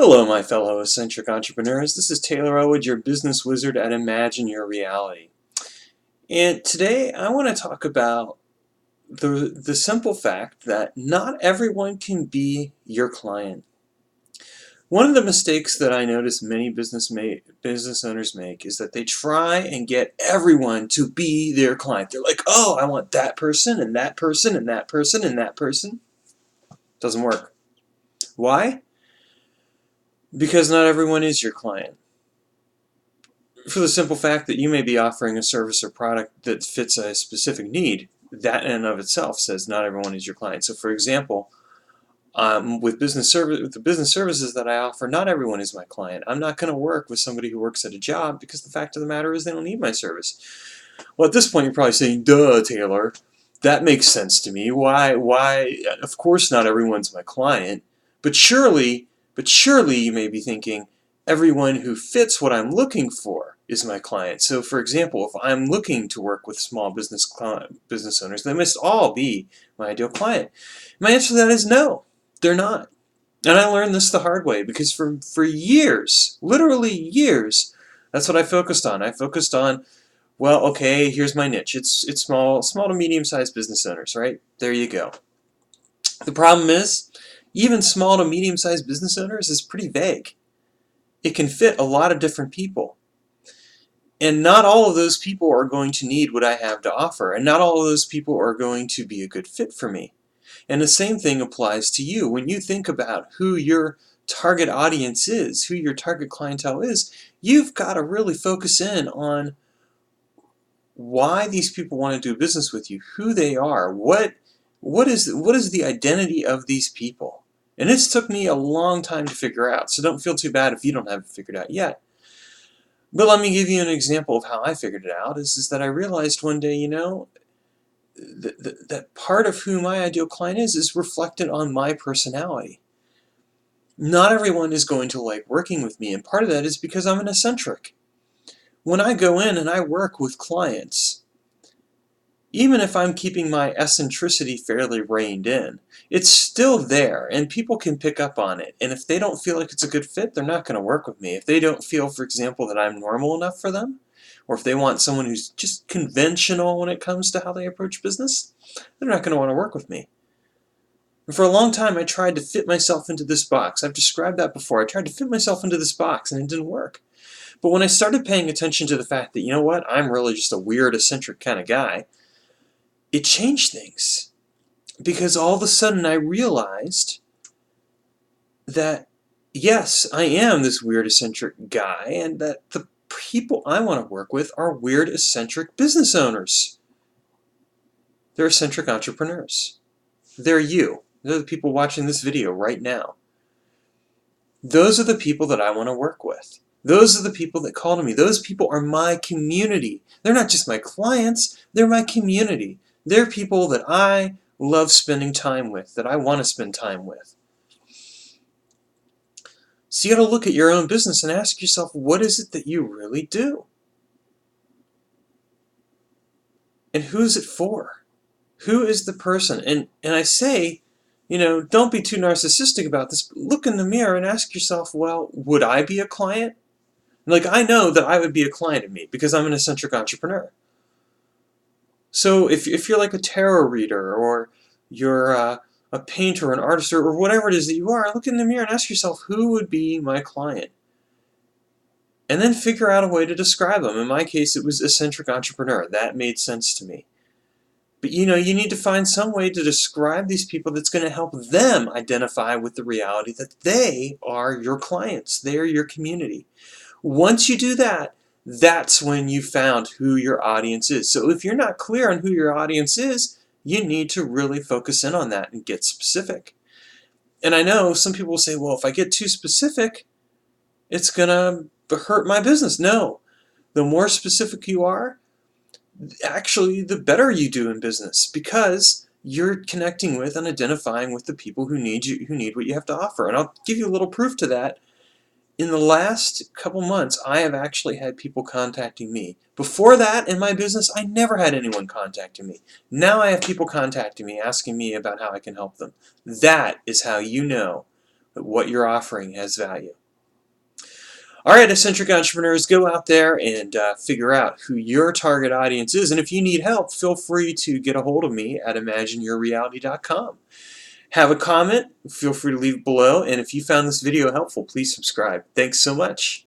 Hello, my fellow eccentric entrepreneurs. This is Taylor Ellwood, your business wizard at Imagine Your Reality. And today I want to talk about the simple fact that not everyone can be your client. One of the mistakes that I notice many business owners make is that they try and get everyone to be their client. They're like, oh, I want that person and that person and that person and that person. Doesn't work. Why? Because not everyone is your client. For the simple fact that you may be offering a service or product that fits a specific need, that in and of itself says not everyone is your client. So for example, with the business services that I offer, not everyone is my client. I'm not going to work with somebody who works at a job because the fact of the matter is they don't need my service. Well, at this point you're probably saying, duh, Taylor, that makes sense to me. Why? Of course not everyone's my client, but surely you may be thinking, everyone who fits what I'm looking for is my client. So for example, if I'm looking to work with small business owners, they must all be my ideal client. My answer to that is no, they're not. And I learned this the hard way because for years, literally years, that's what I focused on. I focused on, well, okay, here's my niche. It's small to medium-sized business owners, right? There you go. The problem is, even small to medium-sized business owners is pretty vague. It can fit a lot of different people. And not all of those people are going to need what I have to offer. And not all of those people are going to be a good fit for me. And the same thing applies to you. When you think about who your target audience is, who your target clientele is, you've got to really focus in on why these people want to do business with you, who they are, what is the identity of these people. And this took me a long time to figure out, so don't feel too bad if you don't have it figured out yet. But let me give you an example of how I figured it out, is that I realized one day, you know, that part of who my ideal client is reflected on my personality. Not everyone is going to like working with me, and part of that is because I'm an eccentric. When I go in and I work with clients, even if I'm keeping my eccentricity fairly reined in, it's still there, and people can pick up on it. And if they don't feel like it's a good fit, they're not going to work with me. If they don't feel, for example, that I'm normal enough for them, or if they want someone who's just conventional when it comes to how they approach business, they're not going to want to work with me. And for a long time, I tried to fit myself into this box. I've described that before. I tried to fit myself into this box, and it didn't work. But when I started paying attention to the fact that, you know what, I'm really just a weird, eccentric kind of guy, it changed things. Because all of a sudden I realized that, yes, I am this weird, eccentric guy, and that the people I want to work with are weird, eccentric business owners. They're eccentric entrepreneurs. They're you. They're the people watching this video right now. Those are the people that I want to work with. Those are the people that call to me. Those people are my community. They're not just my clients, they're my community. They're people that I love spending time with, that I want to spend time with. So you got to look at your own business and ask yourself, what is it that you really do? And who's it for? Who is the person? And I say, you know, don't be too narcissistic about this, but look in the mirror and ask yourself, well, would I be a client? Like, I know that I would be a client of me because I'm an eccentric entrepreneur. So if you're like a tarot reader, or you're a painter, an artist, or whatever it is that you are, look in the mirror and ask yourself, who would be my client? And then figure out a way to describe them. In my case, it was eccentric entrepreneur. That made sense to me. But you know, you need to find some way to describe these people that's going to help them identify with the reality that they are your clients. They're your community. Once you do that, that's when you found who your audience is. So if you're not clear on who your audience is, you need to really focus in on that and get specific. And I know some people will say, well, if I get too specific, it's going to hurt my business. No. The more specific you are, actually the better you do in business, because you're connecting with and identifying with the people who need you, who need what you have to offer. And I'll give you a little proof to that. In the last couple months, I have actually had people contacting me. Before that, in my business, I never had anyone contacting me. Now I have people contacting me, asking me about how I can help them. That is how you know that what you're offering has value. All right, eccentric entrepreneurs, go out there and figure out who your target audience is. And if you need help, feel free to get a hold of me at imagineyourreality.com. Have a comment, feel free to leave it below. And if you found this video helpful, please subscribe. Thanks so much.